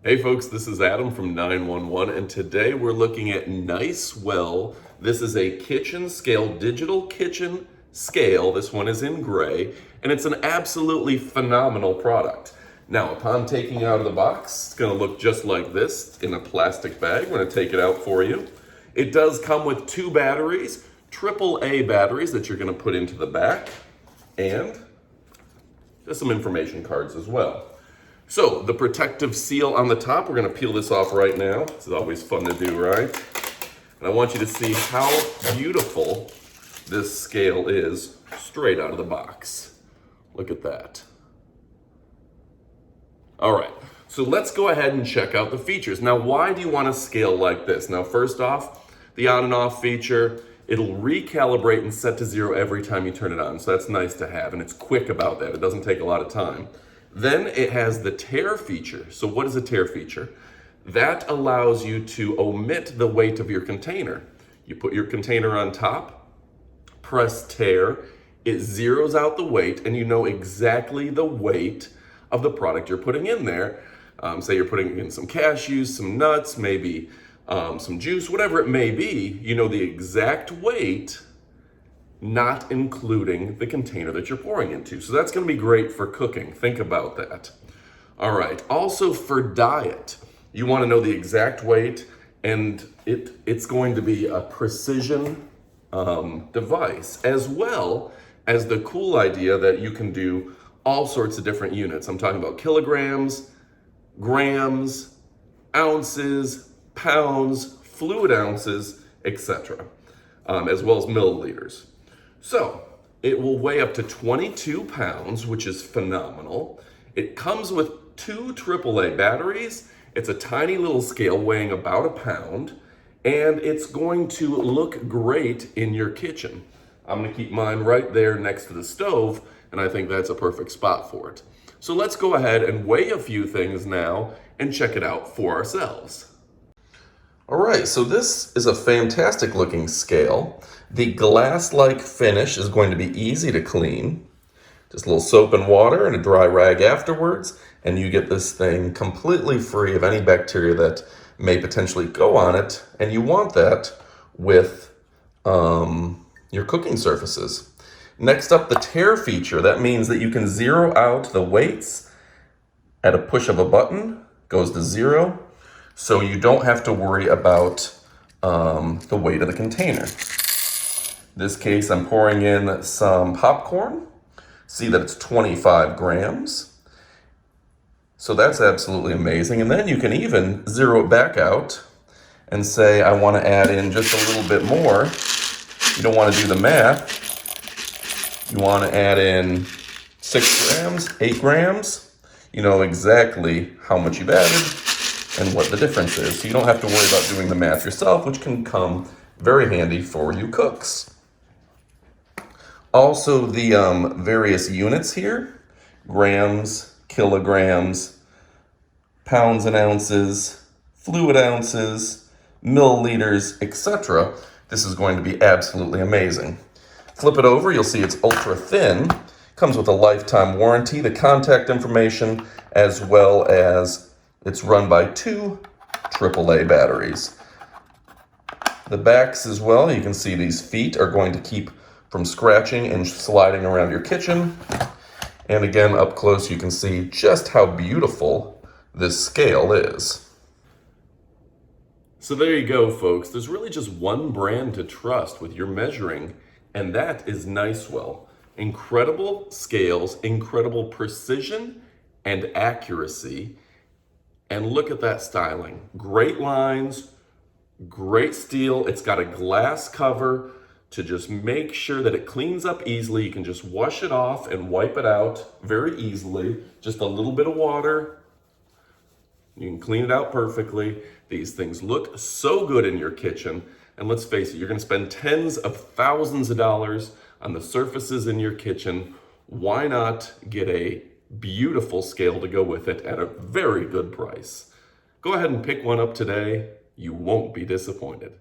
Hey folks, this is Adam from 911, and today we're looking at Nicewell. This is a kitchen scale, digital kitchen scale. This one is in gray, and it's an absolutely phenomenal product. Now, upon taking it out of the box, it's gonna look just like this in a plastic bag. We're gonna take it out for you. It does come with 2 batteries, AAA batteries that you're gonna put into the back, and just some information cards as well. So the protective seal on the top, we're gonna peel this off right now. This is always fun to do, right? And I want you to see how beautiful this scale is straight out of the box. Look at that. All right, so let's go ahead and check out the features. Now, why do you want a scale like this? Now, first off, the on and off feature, it'll recalibrate and set to 0 every time you turn it on. So that's nice to have, and it's quick about that. It doesn't take a lot of time. Then it has the tare feature. So what is a tare feature? That allows you to omit the weight of your container. You put your container on top, press tare, it zeroes out the weight, and you know exactly the weight of the product you're putting in there. Say you're putting in some cashews, some nuts, maybe some juice, whatever it may be, you know the exact weight, not including the container that you're pouring into. So that's gonna be great for cooking. Think about that. All right, also for diet, you wanna know the exact weight, and it's going to be a precision device, as well as the cool idea that you can do all sorts of different units. I'm talking about kilograms, grams, ounces, pounds, fluid ounces, etc., as well as milliliters. So it will weigh up to 22 pounds, which is phenomenal. It comes with 2 AAA batteries. It's a tiny little scale weighing about a pound, and it's going to look great in your kitchen. I'm gonna keep mine right there next to the stove, and I think that's a perfect spot for it. So let's go ahead and weigh a few things now and check it out for ourselves. All right, so this is a fantastic looking scale. The glass-like finish is going to be easy to clean. Just a little soap and water and a dry rag afterwards, and you get this thing completely free of any bacteria that may potentially go on it, and you want that with your cooking surfaces. Next up, the tare feature. That means that you can zero out the weights at a push of a button, goes to 0. So you don't have to worry about the weight of the container. In this case, I'm pouring in some popcorn. See that it's 25 grams. So that's absolutely amazing. And then you can even zero it back out and say, I want to add in just a little bit more. You don't want to do the math. You want to add in 6 grams, 8 grams. You know exactly how much you've added and what the difference is. So you don't have to worry about doing the math yourself, which can come very handy for you cooks. Also, the various units here, grams, kilograms, pounds and ounces, fluid ounces, milliliters, etc. This is going to be absolutely amazing. Flip it over, you'll see it's ultra thin, comes with a lifetime warranty, the contact information, as well as it's run by 2 AAA batteries. The backs as well, you can see these feet are going to keep from scratching and sliding around your kitchen. And again, up close, you can see just how beautiful this scale is. So there you go, folks. There's really just one brand to trust with your measuring, and that is Nicewell. Incredible scales, incredible precision and accuracy. And look at that styling. Great lines, great steel. It's got a glass cover to just make sure that it cleans up easily. You can just wash it off and wipe it out very easily. Just a little bit of water. You can clean it out perfectly. These things look so good in your kitchen. And let's face it, you're gonna spend tens of thousands of dollars on the surfaces in your kitchen. Why not get a beautiful scale to go with it at a very good price? Go ahead and pick one up today. You won't be disappointed.